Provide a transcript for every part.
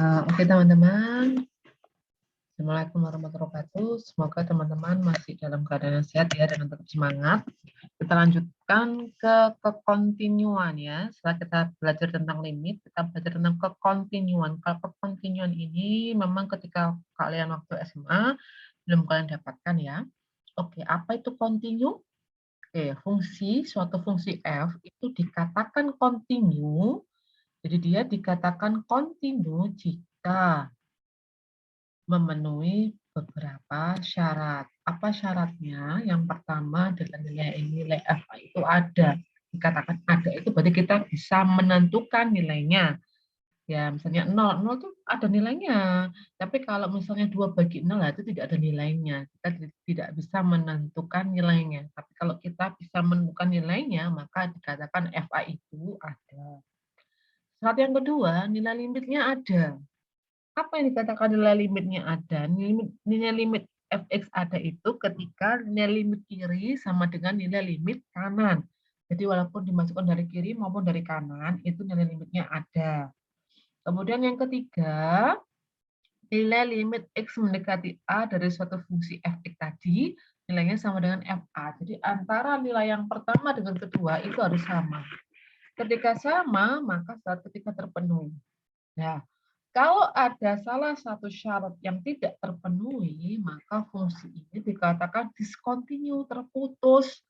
Oke teman-teman, Assalamualaikum warahmatullahi wabarakatuh. Semoga teman-teman masih dalam keadaan yang sehat ya dan tetap semangat. Kita lanjutkan ke kekontinuan ya. Setelah kita belajar tentang limit, kita belajar tentang kekontinuan. Kalau kekontinuan ini memang ketika kalian waktu SMA belum kalian dapatkan ya. Oke, apa itu continue? Oke, suatu fungsi f itu dikatakan continue. Jadi dia dikatakan continue jika memenuhi beberapa syarat. Apa syaratnya? Yang pertama adalah nilai f itu ada. Dikatakan ada itu berarti kita bisa menentukan nilainya. Ya, misalnya 0, 0 itu ada nilainya. Tapi kalau misalnya 2 bagi 0, itu tidak ada nilainya. Kita tidak bisa menentukan nilainya. Tapi kalau kita bisa menemukan nilainya, maka dikatakan FA itu ada. Syarat yang kedua, nilai limitnya ada. Apa yang dikatakan nilai limitnya ada? Nilai limit fx ada itu ketika nilai limit kiri sama dengan nilai limit kanan. Jadi walaupun dimasukkan dari kiri maupun dari kanan, itu nilai limitnya ada. Kemudian yang ketiga, nilai limit x mendekati a dari suatu fungsi fx tadi, nilainya sama dengan fa. Jadi antara nilai yang pertama dengan kedua itu harus sama. Ketika sama, maka syarat ketiga terpenuhi. Nah, kalau ada salah satu syarat yang tidak terpenuhi, maka fungsi ini dikatakan discontinue, terputus.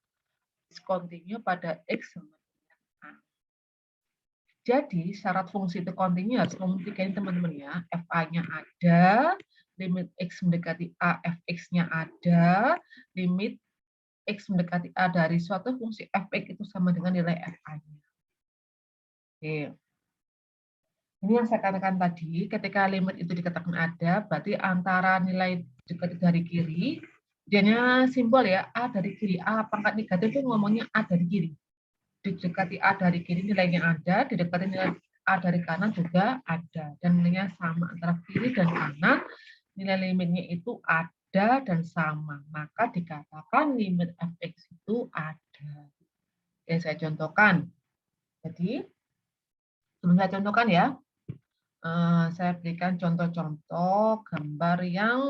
Discontinue pada X sama dengan A. Jadi, syarat fungsi itu continue harus membuktikan teman-teman ya. FA-nya ada, limit X mendekati A, Fx-nya ada, limit X mendekati A dari suatu fungsi Fx itu sama dengan nilai FA-nya. Oke. Ini yang saya katakan tadi, ketika limit itu dikatakan ada, berarti antara nilai dekat dari kiri, dianya simbol ya, A dari kiri. A pangkat negatif itu ngomongnya A dari kiri. Didekati A dari kiri nilainya ada, didekati nilai A dari kanan juga ada. Dan nilainya sama antara kiri dan kanan, nilai limitnya itu ada dan sama. Maka dikatakan limit fx itu ada. Oke, saya contohkan. Jadi, sebelum saya contohkan ya, saya berikan contoh-contoh gambar yang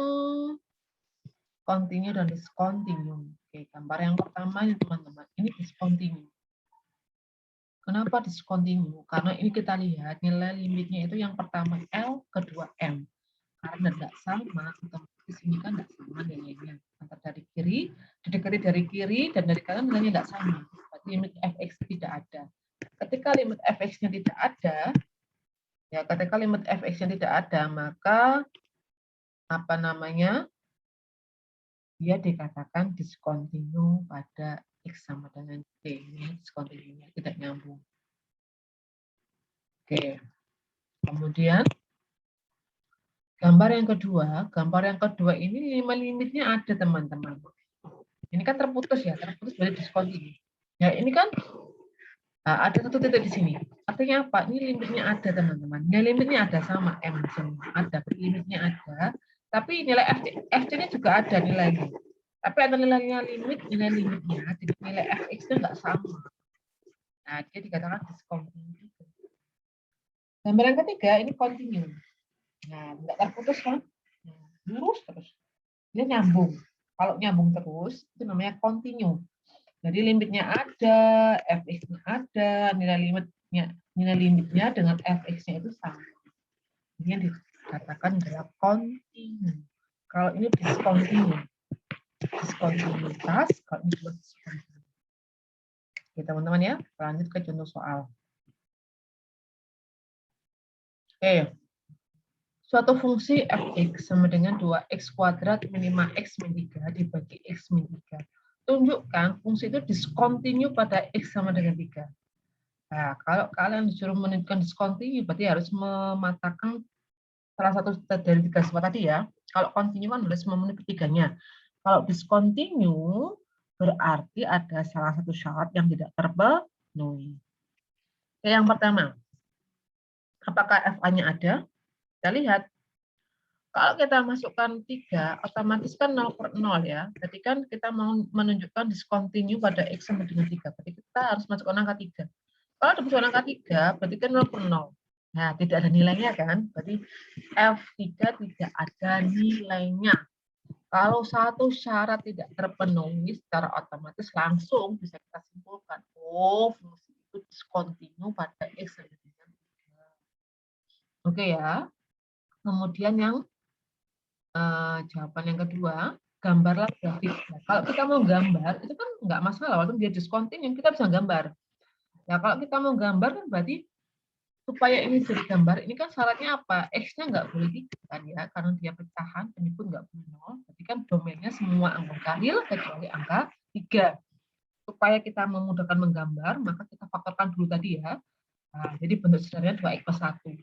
continue dan discontinue. Oke, gambar yang pertama ya teman-teman, ini discontinue. Kenapa discontinue? Karena ini kita lihat nilai limitnya itu yang pertama L, kedua M. Karena tidak sama, otomatis ini kan tidak sama nilainya. Antara dari kiri, didekati dari kiri, dan dari kanan nilainya tidak sama. Berarti limit fx tidak ada. Ketika limit fx-nya tidak ada, ya ketika limit fx-nya tidak ada, maka apa namanya? Dia dikatakan discontinue pada X sama dengan T. Ini discontinue tidak nyambung. Oke. Kemudian gambar yang kedua ini limitnya ada teman-teman. Ini kan terputus ya, terputus dari discontinue. Ya ini kan ada satu titik di sini. Artinya apa? Ini limitnya ada teman-teman. Nilai limitnya ada sama M semua ada, limitnya ada. Tapi nilai FC-nya juga ada nilainya. Tapi ada nilainya nilai limitnya, jadi nilai fx itu enggak sama. Nah, dia dikatakan discontinue. Gambar yang ketiga ini continue. Nah, enggak terputus kan? Lurus terus. Dia nyambung. Kalau nyambung terus, itu namanya continue. Jadi limitnya ada, fx-nya ada, nilai limitnya dengan fx-nya itu sama. Ini yang dikatakan adalah continue. Kalau ini discontinue. Diskontinuitas, kalau ini juga discontinue. Oke, teman-teman ya, lanjut ke contoh soal. Oke. Suatu fungsi fx sama dengan 2x kuadrat min 5x min 3 dibagi x min 3. Tunjukkan fungsi itu discontinue pada x sama dengan 3. Nah, kalau kalian disuruh menentukan discontinue, berarti harus mematahkan salah satu dari tiga sifat tadi ya. Kalau continue kan harus memenuhi ketiganya. Kalau discontinue, berarti ada salah satu syarat yang tidak terpenuhi. Yang pertama, apakah FA-nya ada? Kita lihat. Kalau kita masukkan 3, otomatis kan 0/0 ya. Berarti kan kita mau menunjukkan discontinue pada X sama dengan 3. Berarti kita harus masukkan angka 3. Kalau ada masukkan angka 3, berarti kan 0/0. Nah, tidak ada nilainya kan? Berarti F3 tidak ada nilainya. Kalau satu syarat tidak terpenuhi, secara otomatis langsung bisa kita simpulkan, oh fungsi itu diskontinu pada X sama dengan 3. Oke ya. Kemudian yang jawaban yang kedua, gambarlah grafiknya. Kalau kita mau gambar, itu kan nggak masalah, walaupun dia diskontinu, kita bisa gambar. Nah, kalau kita mau gambar kan berarti supaya ini jadi gambar, ini kan syaratnya apa? X-nya nggak boleh 3 kan ya, karena dia pecahan, ini pun nggak boleh 0. Berarti kan domainnya semua angka real kecuali angka 3. Supaya kita memudahkan menggambar, maka kita faktorkan dulu tadi ya. Nah, jadi bentuk sederhananya 2x+1.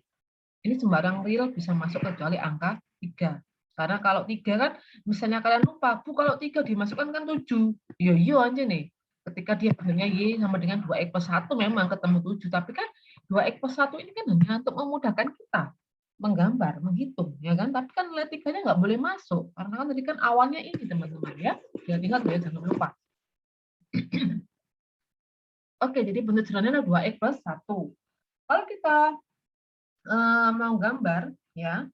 Ini sembarang real bisa masuk kecuali angka 3. Karena kalau 3 kan, misalnya kalian lupa, Bu kalau 3 dimasukkan kan 7. Iya aja nih. Ketika dia bentuknya Y sama dengan 2x+1 memang ketemu 7. Tapi kan 2x+1 ini kan hanya untuk memudahkan kita menggambar, menghitung. Ya kan? Tapi kan nilai 3-nya nggak boleh masuk. Karena kan tadi kan awalnya ini teman-teman ya. Jangan ingat ya, jangan lupa. Oke, jadi bentuk sederhananya 2x+1. Kalau kita mau gambar, ya,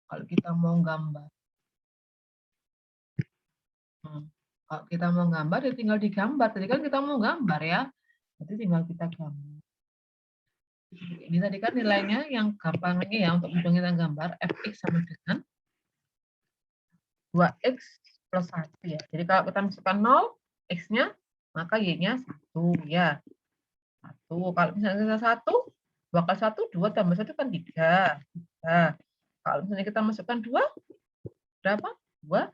kalau kita mau gambar, kalau kita mau gambar, ya tinggal digambar. Tadi kan kita mau gambar ya, jadi tinggal kita gambar. Ini tadi kan nilainya yang gampang ini ya untuk menghitungkan gambar fx sama dengan 2x+1 ya. Jadi kalau kita masukkan 0, x-nya, maka y-nya 1 ya. 1. Kalau misalnya 1, 2 kali 1, 2 tambah 1 kan 3. 3. Kalau misalnya kita masukkan 2, berapa? 2,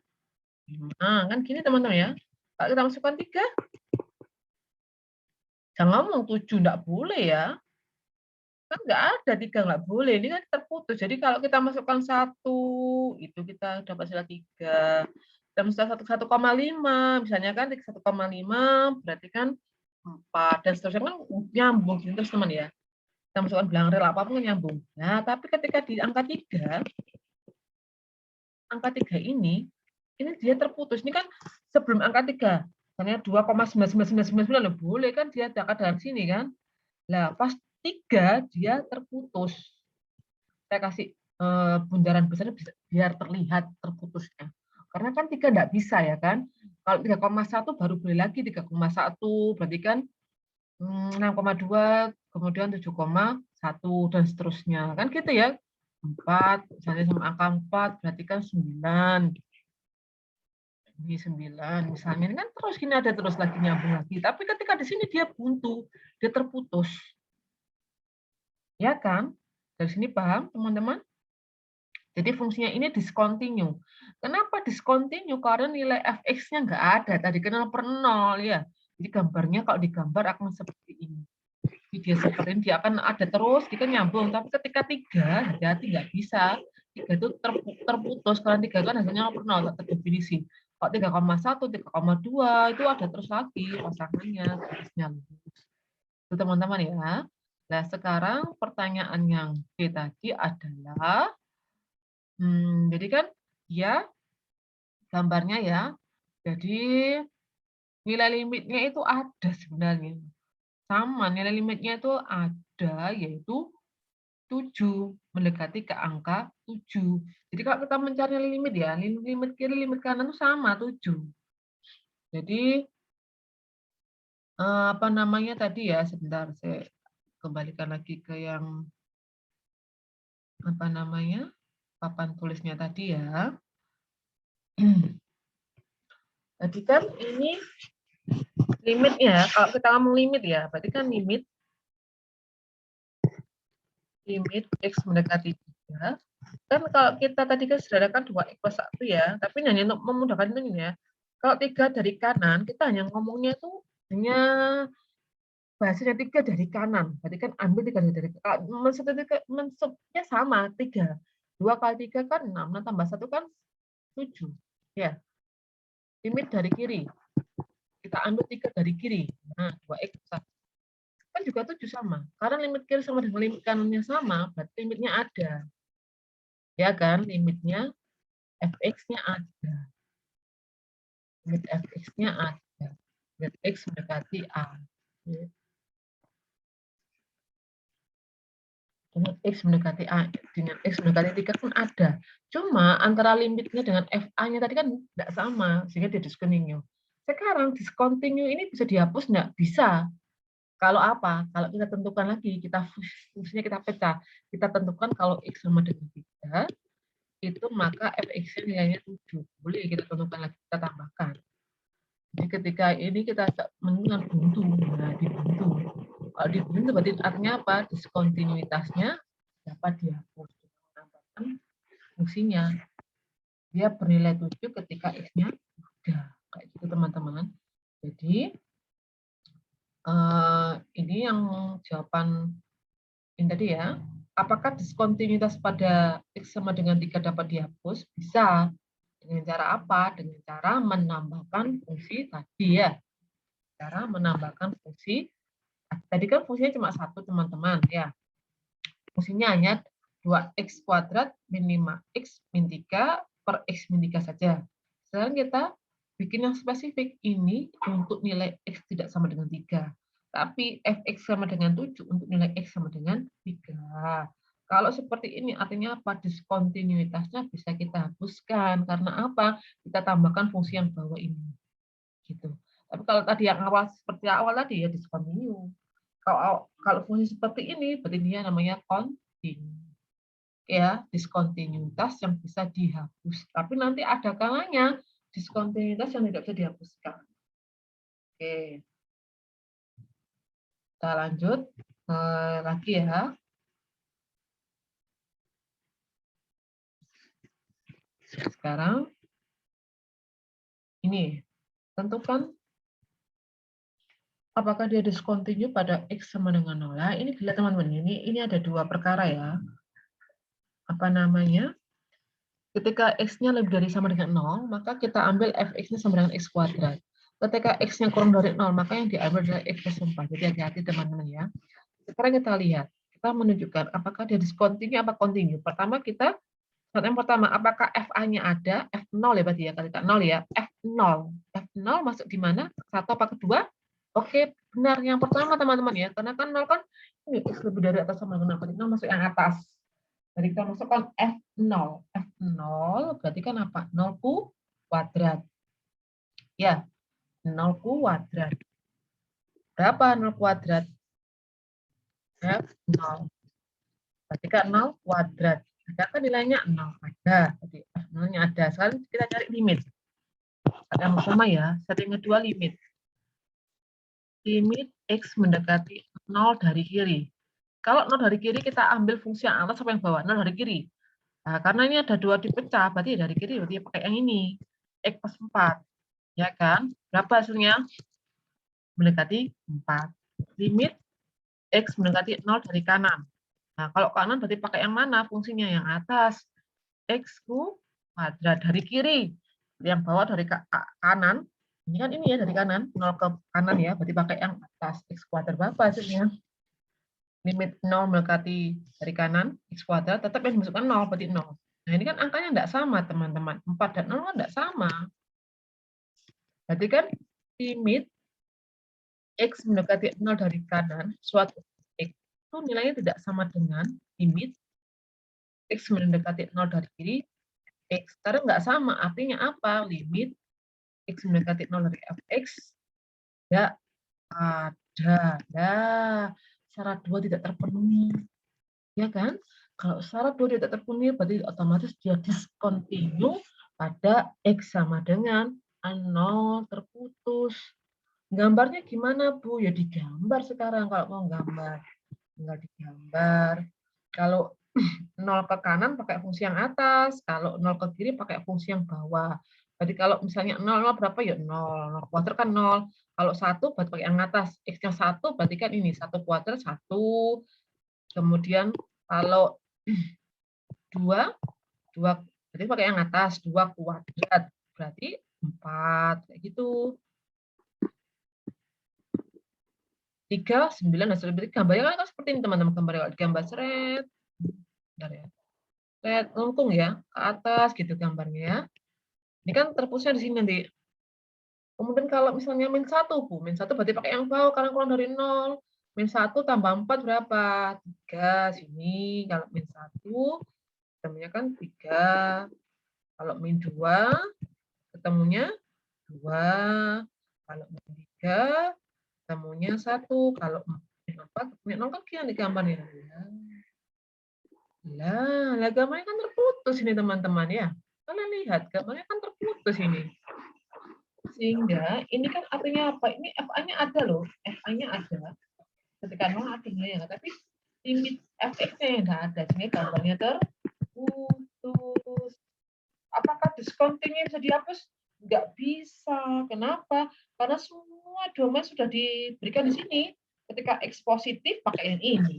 5. Kan gini teman-teman ya. Kalau kita masukkan 3, jangan ngomong 7, enggak boleh ya. Kan nggak ada 3, nggak boleh. Ini kan terputus. Jadi kalau kita masukkan 1, itu kita dapat sila 3. Kita masukkan 1,5, misalnya kan 1,5 berarti kan 4 dan seterusnya kan nyambung terus teman ya. Kita masukkan bilangan real apapun kan nyambung. Nah, tapi ketika di angka 3 ini dia terputus. Ini kan sebelum angka 3, misalnya 2,99999 boleh kan dia dekat dengan sini kan. Nah, pas 3 dia terputus. Saya kasih bundaran besar biar terlihat terputusnya. Karena kan 3 enggak bisa ya kan. Kalau 3,1 baru boleh lagi 3,1 berarti kan 6,2 kemudian 7,1 dan seterusnya. Kan gitu ya. 4 misalnya sama angka 4 berarti kan 9. Ini 9 misalnya ini kan terus gini ada terus lagi nyambung lagi. Tapi ketika di sini dia buntu, dia terputus. Ya kan? Dari sini paham teman-teman? Jadi fungsinya ini discontinue. Kenapa discontinue? Karena nilai fx-nya nggak ada. Tadi kan 0 per 0 ya. Jadi gambarnya kalau digambar akan seperti ini. Jadi dia seperti ini, dia akan ada terus, dia kan nyambung. Tapi ketika 3, hati-hati nggak bisa. 3 itu terputus. Karena 3 kan hasilnya 0 per 0, tak terdefinisi. Kalau 3,1, 3,2 itu ada terus lagi pasangannya, garisnya lurus. Itu teman-teman ya. Nah sekarang pertanyaan yang B tadi adalah jadi kan dia gambarnya ya. Jadi nilai limitnya itu ada sebenarnya. Sama nilai limitnya itu ada yaitu 7 mendekati ke angka 7. Jadi kalau kita mencari limit ya, limit kiri limit kanan itu sama 7. Jadi apa namanya tadi ya, sebentar saya kembalikan lagi ke yang apa namanya? Papan tulisnya tadi ya. Tadi kan ini limitnya, kalau kita ngomong limit ya, berarti kan limit x mendekati 3. Kan kalau kita tadi kan sederhanakan 2x+1 ya, tapi hanya untuk memudahkan ini ya. Kalau 3 dari kanan, kita hanya ngomongnya itu hanya bahasanya 3 dari kanan. Berarti kan ambil 3 dari kanan. Maksudnya sama, 3. 2 kali 3 kan 6, nah tambah 1 kan 7. Ya, limit dari kiri. Kita ambil 3 dari kiri. Nah, 2x+1. Kan juga 7 sama. Karena limit kiri sama dengan limit kanannya sama, berarti limitnya ada. Ya kan, limitnya fx-nya ada. Limit fx-nya ada. Limit x mendekati a. dengan X mendekati A, dengan X mendekati 3 pun ada. Cuma antara limitnya dengan FA-nya tadi kan tidak sama, sehingga dia discontinue. Sekarang discontinue ini bisa dihapus enggak? Bisa. Kalau apa? Kalau kita tentukan lagi, kita fungsinya kita pecah. Kita tentukan kalau X sama dengan 3, itu maka fx-nya nilainya 7. Boleh kita tentukan lagi, kita tambahkan. Jadi ketika ini kita menentukan buntu, nah dibuntu. Kalau dibuntu berarti artinya apa? Diskontinuitasnya dapat dihapus. Menambahkan fungsinya. Dia bernilai 7 ketika X-nya udah. Kayak gitu teman-teman. Jadi ini yang jawaban ini tadi ya. Apakah diskontinuitas pada X sama dengan 3 dapat dihapus? Bisa. Dengan cara apa? Dengan cara menambahkan fungsi tadi ya. Cara menambahkan fungsi. Tadi kan fungsinya cuma satu teman-teman ya. Fungsinya hanya 2x kuadrat min 5x min 3 per x min 3 saja. Sekarang kita bikin yang spesifik. Ini untuk nilai x tidak sama dengan 3. Tapi fx sama dengan 7 untuk nilai x sama dengan 3. Kalau seperti ini artinya apa? Diskontinuitasnya bisa kita hapuskan. Karena apa? Kita tambahkan fungsi yang bawah ini. Gitu. Tapi kalau tadi yang awal seperti awal tadi ya discontinue. Kalau fungsi seperti ini berarti dia namanya continue. Ya, diskontinuitas yang bisa dihapus. Tapi nanti ada kalanya diskontinuitas yang tidak bisa dihapuskan. Oke. Kita lanjut lagi ya. Sekarang ini tentukan apakah dia discontinue pada X sama dengan 0. Nah, ini dilihat teman-teman, ini ada dua perkara ya. Apa namanya? Ketika X-nya lebih dari sama dengan 0, maka kita ambil fx-nya sama dengan X kuadrat. Ketika X-nya kurang dari 0, maka yang diambil adalah X plus 4. Jadi hati-hati teman-teman ya. Sekarang kita lihat, kita menunjukkan apakah dia discontinue apa continue. Pertama kita, yang pertama, apakah FA-nya ada? F0 ya berarti ya, kali 0 ya. F0. F0 masuk di mana? Satu apa kedua? Oke, benar. Yang pertama teman-teman ya, karena kan 0 kan ini X lebih dari atau sama dengan 0, 0 masuk yang atas. Jadi kita masukkan F0. F0 berarti kan apa? 0 kuadrat. Ya, 0 kuadrat. Berapa 0 kuadrat? F0. Berarti kan 0 kuadrat. Ada kan nilainya 0? Ada. Jadi F0-nya ada. Sekarang kita cari limit. Yang pertama ya, setting kedua limit. Limit X mendekati 0 dari kiri. Kalau 0 dari kiri kita ambil fungsi yang atas apa yang bawah? 0 dari kiri. Nah, karena ini ada dua dipecah, berarti dari kiri berarti pakai yang ini. X plus 4. Ya kan? Berapa hasilnya? Mendekati 4. Limit X mendekati 0 dari kanan. Nah, kalau kanan berarti pakai yang mana fungsinya? Yang atas. X kuadrat dari kiri. Yang bawah dari kanan. Ini kan ini ya dari kanan. 0 ke kanan ya. Berarti pakai yang atas. X kuadrat berapa hasilnya? Limit 0 mendekati dari kanan. X kuadrat. Tetap yang dimasukkan 0. Berarti 0. Nah, ini kan angkanya tidak sama, teman-teman. 4 dan 0 kan tidak sama. Berarti kan limit X mendekati 0 dari kanan, suatu X itu nilainya tidak sama dengan limit X mendekati 0 dari kiri, X. Karena nggak sama, artinya apa? Limit X mendekati 0 dari fx tidak ada. Nah, syarat 2 tidak terpenuhi. Ya kan? Kalau syarat 2 tidak terpenuhi, berarti otomatis dia discontinue pada X sama dengan 0 terputus. Gambarnya gimana, Bu? Ya digambar sekarang kalau mau gambar. Tinggal digambar. Kalau 0 ke kanan pakai fungsi yang atas, kalau 0 ke kiri pakai fungsi yang bawah. Jadi kalau misalnya 0, 0 berapa ya 0. 0 kuadrat kan 0. Kalau 1 berarti pakai yang atas. X-nya 1 berarti kan ini 1 kuadrat 1. Kemudian kalau 2, 2 berarti pakai yang atas 2 kuadrat berarti 4 kayak gitu. 3, 9, dan seterusnya. Gambarnya kan seperti ini teman-teman. Gambar seret. Bentar ya. Seret, lengkung ya. Ke atas gitu gambarnya ya. Ini kan terpusatnya di sini nanti. Kemudian kalau misalnya min 1, Bu. Min 1 berarti pakai yang bawah karena kurang dari 0. Min 1 tambah 4 berapa? 3 sini. Kalau min 1 ketemunya kan 3. Kalau min 2 ketemunya 2. Kalau min 3 ketemunya 1. Kalau min 4 ketemunya 0 kan kian di gambarnya. Lah gambarnya kan terputus ini teman-teman ya. Kalian lihat gambarnya kan terputus ini. Sehingga ini kan artinya apa? Ini FA-nya ada loh. FA-nya ada. Ketika 0 ada nilainya, tapi limit fx-nya yang enggak ada. Sini gambarnya terputus. Apakah discontinue bisa dihapus? Enggak bisa. Kenapa? Karena semua domain sudah diberikan di sini. Ketika X positif pakai yang ini.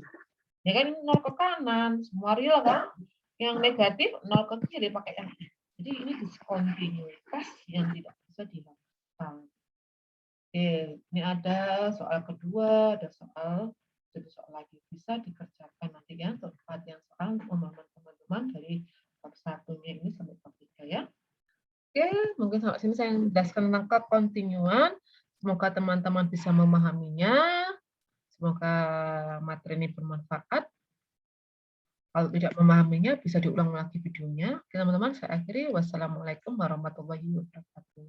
Ya kan 0 ke kanan, semua real kan? Yang negatif 0 ke kiri pakai yang ini. Jadi ini diskontinuitas yang tidak bisa dilakukan. Oke, ini ada soal kedua, ada soal jadi soal lagi bisa dikerjakan nanti ya tempat yang soal pemahaman teman-teman dari bab satunya ini sampai bab 3 ya. Oke, mungkin sampai sini saya jelaskan tentang kekontinuan. Semoga teman-teman bisa memahaminya. Semoga materi ini bermanfaat. Kalau tidak memahaminya, bisa diulang lagi videonya. Oke, teman-teman, saya akhiri. Wassalamualaikum warahmatullahi wabarakatuh.